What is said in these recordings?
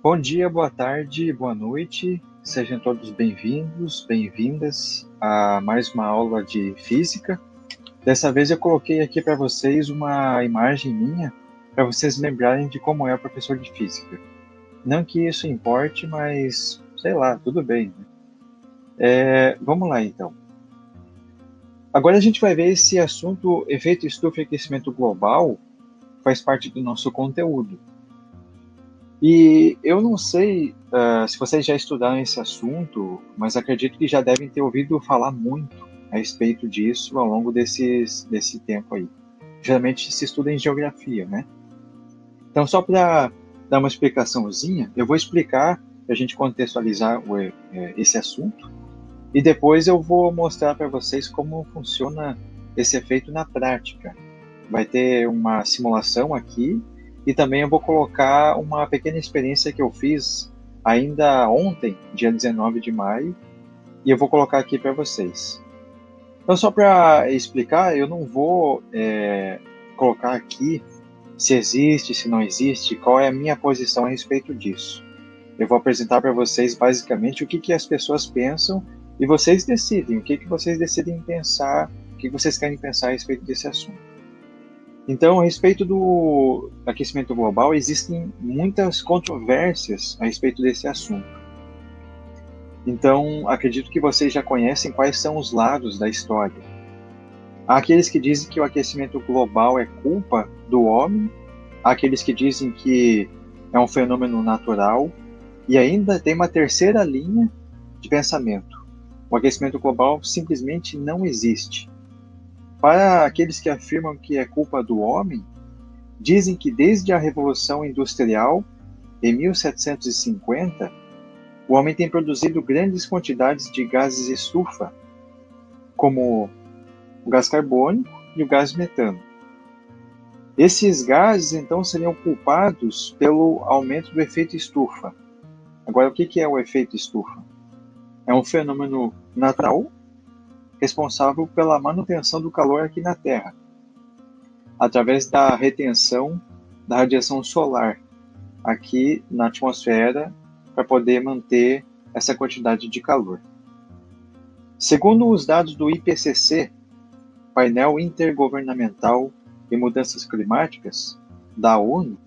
Bom dia, boa tarde, boa noite. Sejam todos bem-vindos, bem-vindas a mais uma aula de física. Dessa vez eu coloquei aqui para vocês uma imagem minha para vocês lembrarem de como é o professor de física. Não que isso importe, mas sei lá, tudo bem, né? Vamos lá então. Agora a gente vai ver esse assunto, efeito estufa e aquecimento global, faz parte do nosso conteúdo. E eu não sei se vocês já estudaram esse assunto, mas acredito que já devem ter ouvido falar muito a respeito disso ao longo desse tempo aí. Geralmente se estuda em geografia, né? Então, só para dar uma explicaçãozinha, eu vou explicar para a gente contextualizar esse assunto e depois eu vou mostrar para vocês como funciona esse efeito na prática. Vai ter uma simulação aqui e também eu vou colocar uma pequena experiência que eu fiz ainda ontem, dia 19 de maio, e eu vou colocar aqui para vocês. Então, só para explicar, eu não vou colocar aqui se existe, se não existe, qual é a minha posição a respeito disso. Eu vou apresentar para vocês basicamente o que as pessoas pensam e vocês decidem, o que vocês decidem pensar, o que vocês querem pensar a respeito desse assunto. Então, a respeito do aquecimento global, existem muitas controvérsias a respeito desse assunto. Então, acredito que vocês já conhecem quais são os lados da história. Há aqueles que dizem que o aquecimento global é culpa do homem, há aqueles que dizem que é um fenômeno natural, e ainda tem uma terceira linha de pensamento. O aquecimento global simplesmente não existe. Para aqueles que afirmam que é culpa do homem, dizem que desde a Revolução Industrial, em 1750, o homem tem produzido grandes quantidades de gases estufa, como o gás carbônico e o gás metano. Esses gases, então, seriam culpados pelo aumento do efeito estufa. Agora, o que é o efeito estufa? É um fenômeno natural responsável pela manutenção do calor aqui na Terra, através da retenção da radiação solar aqui na atmosfera para poder manter essa quantidade de calor. Segundo os dados do IPCC, Painel Intergovernamental de Mudanças Climáticas, da ONU,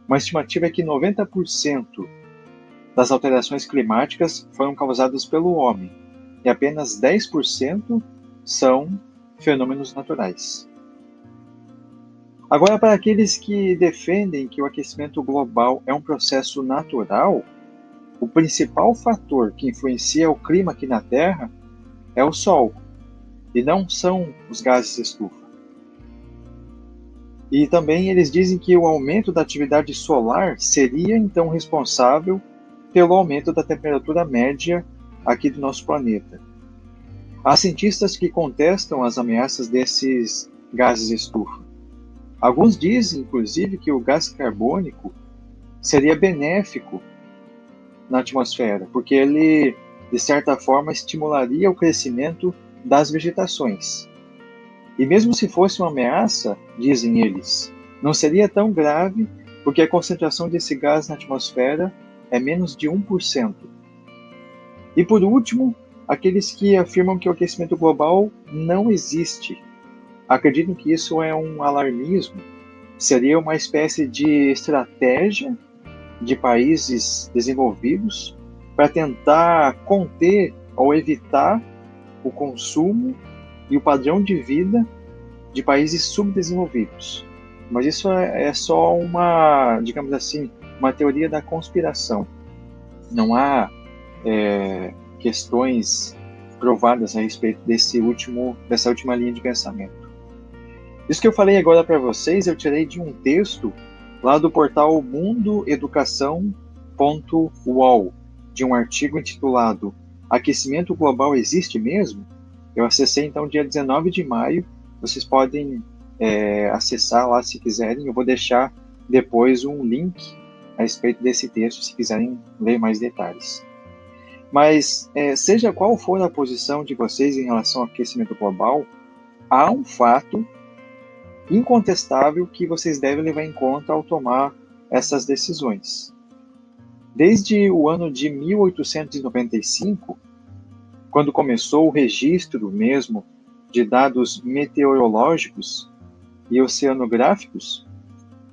uma estimativa é que 90% das alterações climáticas foram causadas pelo homem e apenas 10% são fenômenos naturais. Agora, para aqueles que defendem que o aquecimento global é um processo natural, o principal fator que influencia o clima aqui na Terra é o Sol, e não são os gases estufa. E também eles dizem que o aumento da atividade solar seria então responsável pelo aumento da temperatura média aqui do nosso planeta. Há cientistas que contestam as ameaças desses gases estufa. Alguns dizem, inclusive, que o gás carbônico seria benéfico na atmosfera, porque ele, de certa forma, estimularia o crescimento das vegetações. E mesmo se fosse uma ameaça, dizem eles, não seria tão grave, porque a concentração desse gás na atmosfera é menos de 1%. E por último, aqueles que afirmam que o aquecimento global não existe. Acreditam que isso é um alarmismo, seria uma espécie de estratégia de países desenvolvidos para tentar conter ou evitar o consumo e o padrão de vida de países subdesenvolvidos. Mas isso é só uma, digamos assim, uma teoria da conspiração. Não há questões provadas a respeito dessa última linha de pensamento. Isso que eu falei agora para vocês, eu tirei de um texto lá do portal mundoeducação.uol, de um artigo intitulado Aquecimento Global Existe Mesmo? Eu acessei então dia 19 de maio, vocês podem acessar lá se quiserem, eu vou deixar depois um link a respeito desse texto, se quiserem ler mais detalhes. Mas, seja qual for a posição de vocês em relação ao aquecimento global, há um fato incontestável que vocês devem levar em conta ao tomar essas decisões. Desde o ano de 1895, quando começou o registro mesmo de dados meteorológicos e oceanográficos,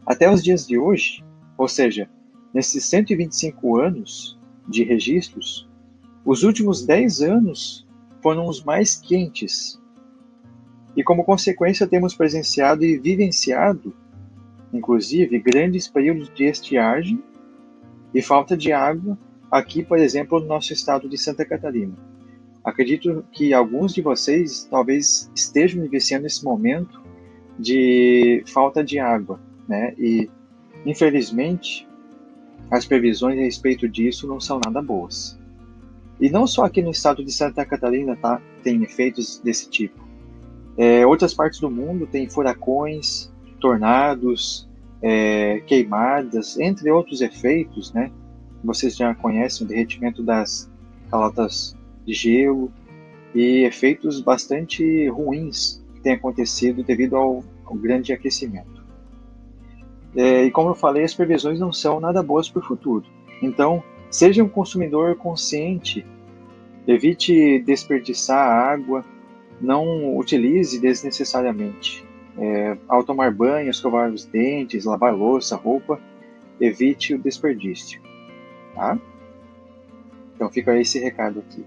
até os dias de hoje, ou seja, nesses 125 anos de registros, os últimos 10 anos foram os mais quentes. E como consequência temos presenciado e vivenciado, inclusive, grandes períodos de estiagem e falta de água aqui, por exemplo, no nosso estado de Santa Catarina. Acredito que alguns de vocês talvez estejam vivenciando esse momento de falta de água, né? E, infelizmente, as previsões a respeito disso não são nada boas. E não só aqui no estado de Santa Catarina tem efeitos desse tipo. Outras partes do mundo têm furacões, tornados, queimadas, entre outros efeitos, né? Vocês já conhecem o derretimento das calotas de gelo e efeitos bastante ruins que têm acontecido devido ao grande aquecimento. E como eu falei, as previsões não são nada boas para o futuro. Então, seja um consumidor consciente, evite desperdiçar água, não utilize desnecessariamente. Ao tomar banho, escovar os dentes, lavar louça, roupa, evite o desperdício. Tá? Então fica esse recado aqui.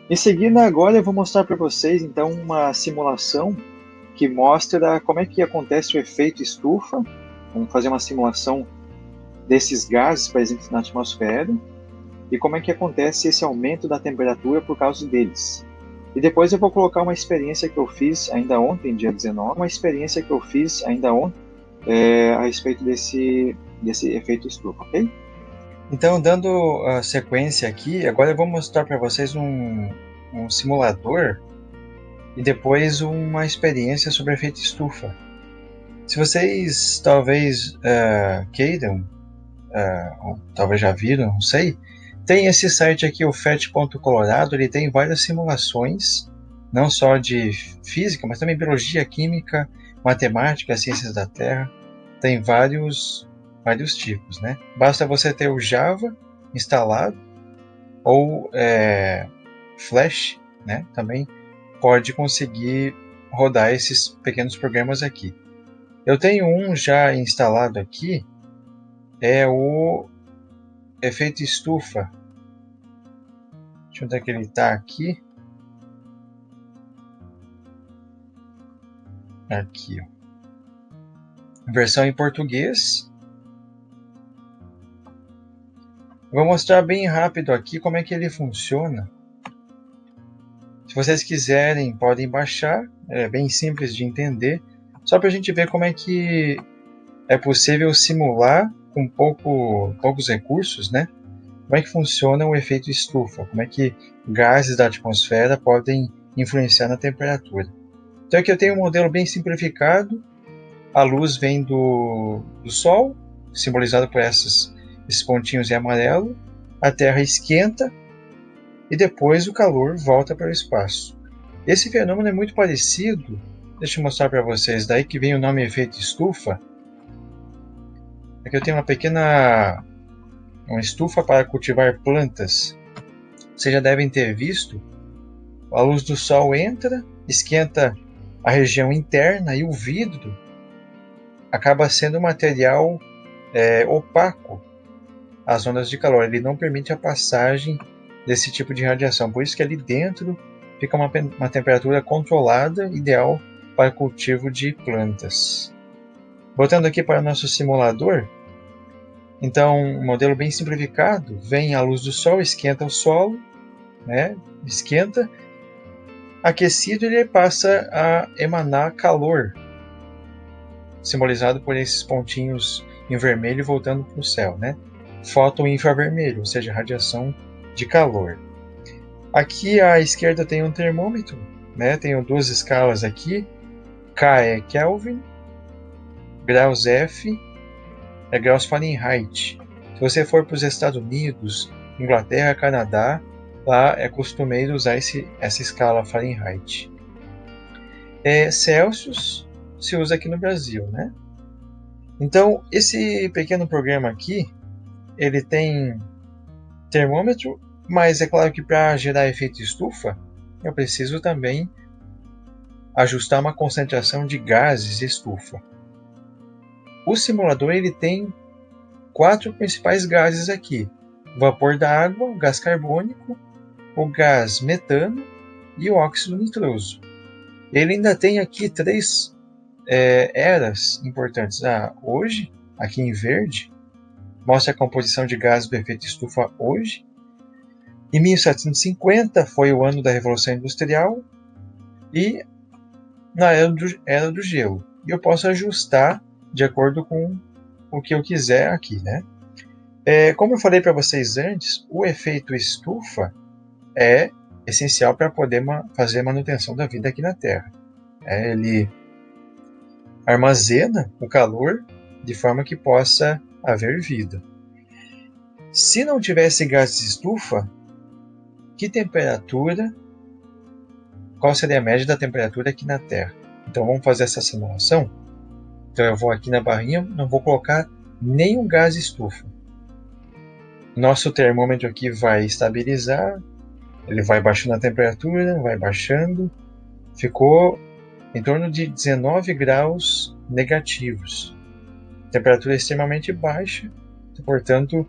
Em seguida, agora eu vou mostrar para vocês então uma simulação que mostra como é que acontece o efeito estufa. Vamos fazer uma simulação desses gases presentes na atmosfera e como é que acontece esse aumento da temperatura por causa deles. E depois eu vou colocar uma experiência que eu fiz ainda ontem, dia 19, a respeito desse efeito estufa, ok? Então, dando a sequência aqui, agora eu vou mostrar para vocês um simulador e depois uma experiência sobre efeito estufa. Se vocês talvez queiram, ou talvez já viram, não sei, tem esse site aqui, o FET.Colorado, ele tem várias simulações, não só de física, mas também biologia, química, matemática, ciências da Terra, tem vários tipos, né? Basta você ter o Java instalado ou Flash, né? Também pode conseguir rodar esses pequenos programas aqui. Eu tenho um já instalado aqui, é o efeito estufa. Deixa eu ver onde é que ele está aqui. Aqui, ó. Versão em português. Vou mostrar bem rápido aqui como é que ele funciona. Se vocês quiserem, podem baixar. É bem simples de entender. Só para a gente ver como é que é possível simular com poucos recursos, né? Como é que funciona o efeito estufa? Como é que gases da atmosfera podem influenciar na temperatura? Então aqui eu tenho um modelo bem simplificado. A luz vem do Sol, simbolizado por esses pontinhos em amarelo. A Terra esquenta e depois o calor volta para o espaço. Esse fenômeno é muito parecido. Deixa eu mostrar para vocês. Daí que vem o nome efeito estufa. Aqui eu tenho uma estufa para cultivar plantas. Vocês já devem ter visto. A luz do Sol entra, esquenta a região interna e o vidro acaba sendo um material opaco às ondas de calor. Ele não permite a passagem desse tipo de radiação. Por isso que ali dentro fica uma temperatura controlada, ideal para cultivo de plantas. Voltando aqui para o nosso simulador. Então, um modelo bem simplificado. Vem a luz do Sol, esquenta o solo, né? Esquenta. Aquecido, ele passa a emanar calor, simbolizado por esses pontinhos em vermelho voltando para o céu, né? Fóton infravermelho, ou seja, radiação de calor. Aqui à esquerda tem um termômetro, né? Tenho duas escalas aqui. K é Kelvin, graus F é graus Fahrenheit. Se você for para os Estados Unidos, Inglaterra, Canadá, lá é costumeiro usar essa escala Fahrenheit. Celsius se usa aqui no Brasil, né? Então, esse pequeno programa aqui, ele tem termômetro, mas é claro que para gerar efeito estufa, eu preciso também ajustar uma concentração de gases estufa. O simulador ele tem 4 principais gases aqui: o vapor da água, o gás carbônico, o gás metano e o óxido nitroso. Ele ainda tem aqui 3 eras importantes. Hoje, aqui em verde, mostra a composição de gases do efeito estufa hoje. Em 1750 foi o ano da Revolução Industrial e na era do gelo. E eu posso ajustar de acordo com o que eu quiser aqui, né? Como eu falei para vocês antes, o efeito estufa é essencial para poder fazer a manutenção da vida aqui na Terra. Ele armazena o calor de forma que possa haver vida. Se não tivesse gases de estufa, que temperatura, qual seria a média da temperatura aqui na Terra? Então vamos fazer essa simulação. Então eu vou aqui na barrinha, não vou colocar nenhum gás de estufa. Nosso termômetro aqui vai estabilizar, ele vai baixando a temperatura, vai baixando. Ficou em torno de 19 graus negativos. Temperatura extremamente baixa, portanto,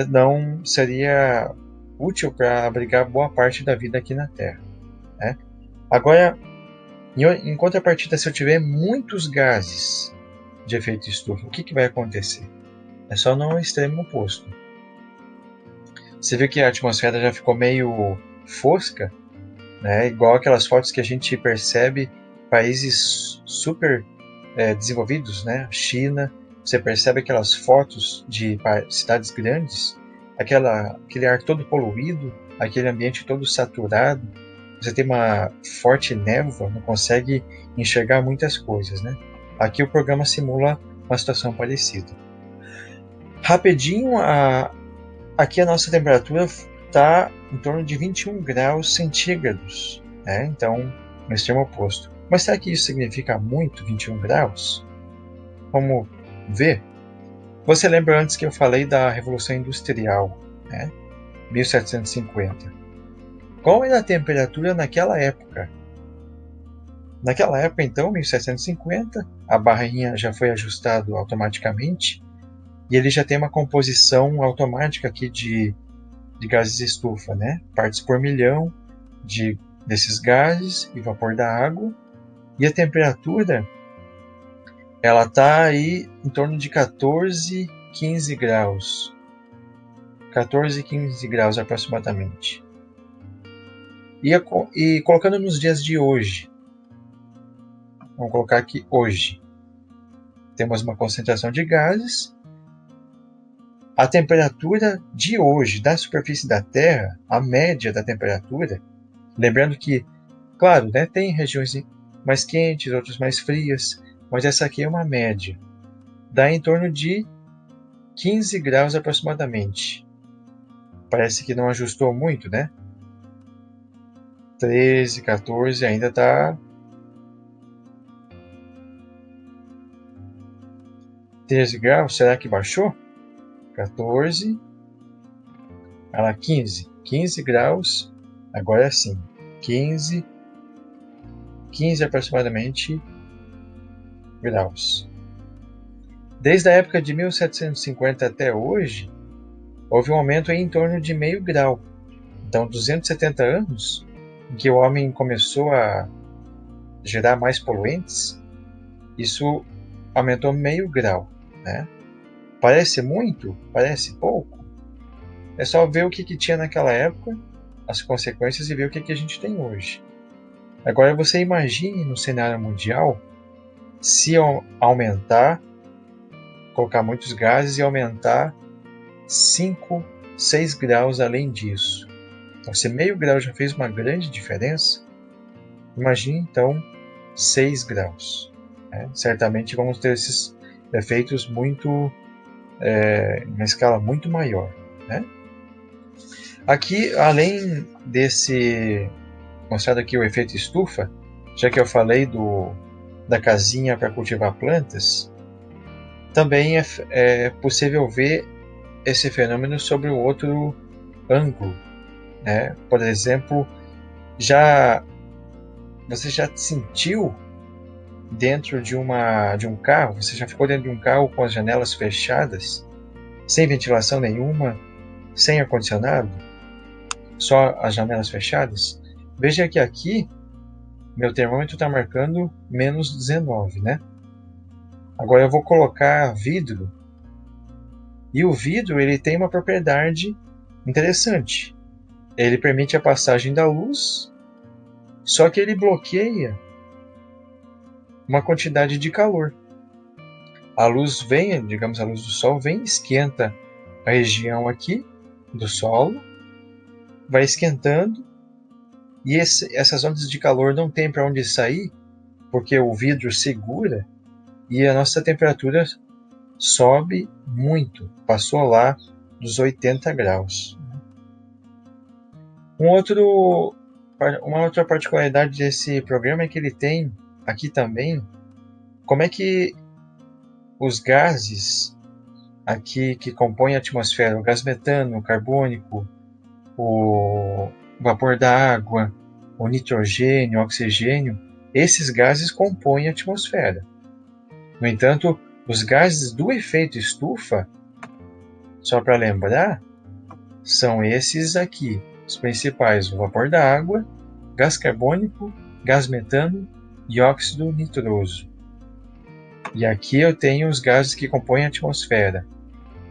não seria útil para abrigar boa parte da vida aqui na Terra, né? Agora, em contrapartida, se eu tiver muitos gases de efeito estufa, o que vai acontecer? É só no extremo oposto. Você viu que a atmosfera já ficou meio fosca, né? Igual aquelas fotos que a gente percebe países super desenvolvidos, né? China, você percebe aquelas fotos de cidades grandes, aquele ar todo poluído, aquele ambiente todo saturado, você tem uma forte névoa, não consegue enxergar muitas coisas, né? Aqui o programa simula uma situação parecida. Rapidinho, aqui a nossa temperatura está em torno de 21 graus centígrados, né? Então, no extremo oposto. Mas será que isso significa muito, 21 graus? Vamos ver. Você lembra antes que eu falei da Revolução Industrial, né? 1750. Qual era a temperatura naquela época? Naquela época, então, 1750, a barrinha já foi ajustada automaticamente e ele já tem uma composição automática aqui de gases de estufa, né? Partes por milhão desses gases e vapor da água. E a temperatura, ela está aí em torno de 14, 15 graus. 14, 15 graus aproximadamente. E colocando nos dias de hoje, vamos colocar aqui hoje, temos uma concentração de gases. A temperatura de hoje da superfície da Terra, a média da temperatura, lembrando que, claro, né, tem regiões mais quentes, outras mais frias, mas essa aqui é uma média, dá em torno de 15 graus aproximadamente. Parece que não ajustou muito, né? 13, 14, ainda está 13 graus, será que baixou? 14, 15 graus, agora sim, 15 aproximadamente graus. Desde a época de 1750 até hoje, houve um aumento em torno de meio grau. Então, 270 anos em que o homem começou a gerar mais poluentes, isso aumentou meio grau, né? Parece muito? Parece pouco? É só ver o que tinha naquela época, as consequências, e ver o que a gente tem hoje. Agora você imagine no cenário mundial se aumentar, colocar muitos gases e aumentar 5, 6 graus além disso. Então, se meio grau já fez uma grande diferença, imagine então 6 graus. Né? Certamente vamos ter esses efeitos muito, uma escala muito maior. Né? Aqui, além desse, mostrado aqui o efeito estufa, já que eu falei da casinha para cultivar plantas, também é possível ver esse fenômeno sobre o outro ângulo, né? Por exemplo, você já sentiu dentro de um carro? Você já ficou dentro de um carro com as janelas fechadas, sem ventilação nenhuma, sem ar-condicionado, só as janelas fechadas? Veja que aqui meu termômetro está marcando menos 19, né? Agora eu vou colocar vidro, e o vidro ele tem uma propriedade interessante. Ele permite a passagem da luz, só que ele bloqueia uma quantidade de calor. A luz vem, digamos, a luz do sol vem, esquenta a região aqui do solo, vai esquentando, e essas ondas de calor não tem para onde sair, porque o vidro segura, e a nossa temperatura sobe muito, passou lá dos 80 graus. Uma outra particularidade desse programa é que ele tem aqui também como é que os gases aqui que compõem a atmosfera, o gás metano, o carbônico, o vapor da água, o nitrogênio, o oxigênio, esses gases compõem a atmosfera. No entanto, os gases do efeito estufa, só para lembrar, são esses aqui, os principais: o vapor da água, gás carbônico, gás metano e óxido nitroso. E aqui eu tenho os gases que compõem a atmosfera: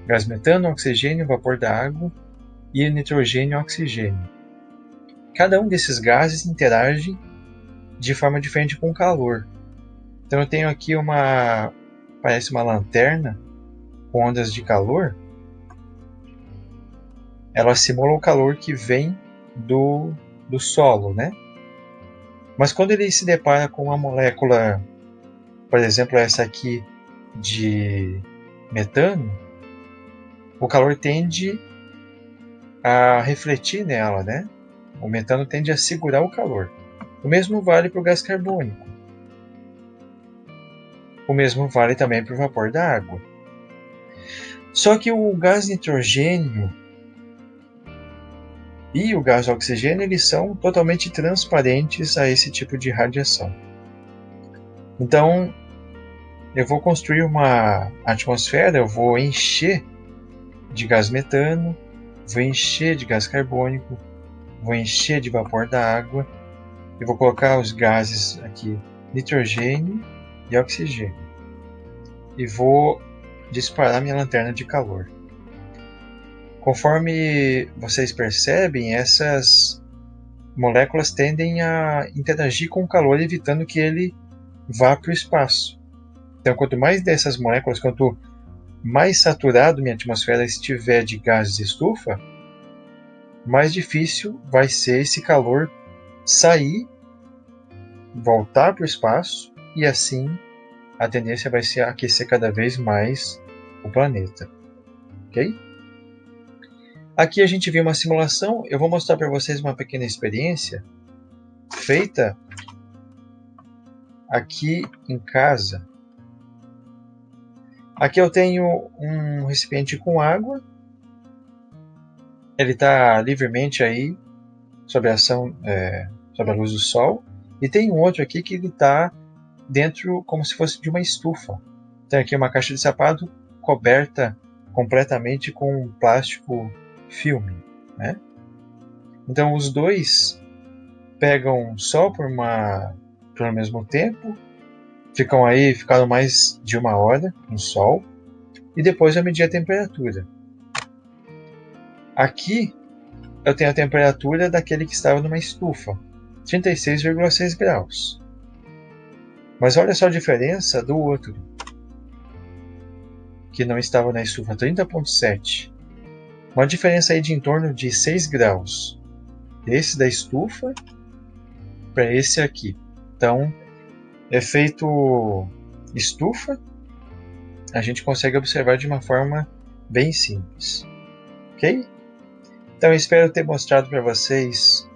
gás metano, oxigênio, vapor da água e nitrogênio e oxigênio. Cada um desses gases interage de forma diferente com o calor. Então eu tenho aqui parece uma lanterna com ondas de calor. Ela simula o calor que vem do solo, né? Mas quando ele se depara com uma molécula, por exemplo, essa aqui de metano, o calor tende a refletir nela, né? O metano tende a segurar o calor. O mesmo vale para o gás carbônico. O mesmo vale também para o vapor da água. Só que o gás nitrogênio e o gás oxigênio, eles são totalmente transparentes a esse tipo de radiação. Então, eu vou construir uma atmosfera, eu vou encher de gás metano, vou encher de gás carbônico, vou encher de vapor da água, e vou colocar os gases aqui, nitrogênio e oxigênio, e vou disparar minha lanterna de calor. Conforme vocês percebem, essas moléculas tendem a interagir com o calor, evitando que ele vá para o espaço. Então, quanto mais dessas moléculas, quanto mais saturado minha atmosfera estiver de gases de estufa, mais difícil vai ser esse calor sair, voltar para o espaço, e assim a tendência vai ser aquecer cada vez mais o planeta. Ok? Aqui a gente viu uma simulação. Eu vou mostrar para vocês uma pequena experiência feita aqui em casa. Aqui eu tenho um recipiente com água. Ele está livremente aí sob a ação, sob a luz do sol. E tem um outro aqui que ele está dentro como se fosse de uma estufa. Tem aqui uma caixa de sapato coberta completamente com um plástico filme, né? Então os dois pegam sol por mesmo tempo, ficaram mais de 1 hora no sol, e depois eu medi a temperatura. Aqui eu tenho a temperatura daquele que estava numa estufa, 36,6 graus. Mas olha só a diferença do outro, que não estava na estufa, 30,7. Uma diferença aí de em torno de 6 graus. Esse da estufa para esse aqui. Então, efeito estufa, a gente consegue observar de uma forma bem simples. Ok? Então, eu espero ter mostrado para vocês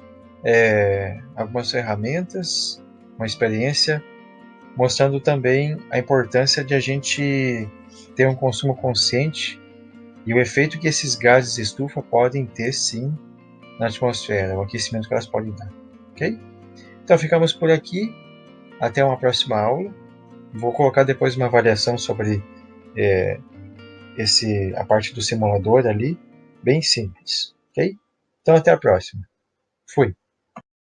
algumas ferramentas, uma experiência, mostrando também a importância de a gente ter um consumo consciente e o efeito que esses gases de estufa podem ter, sim, na atmosfera, o aquecimento que elas podem dar. Ok? Então ficamos por aqui. Até uma próxima aula. Vou colocar depois uma avaliação sobre a parte do simulador ali, bem simples. Ok? Então até a próxima. Fui.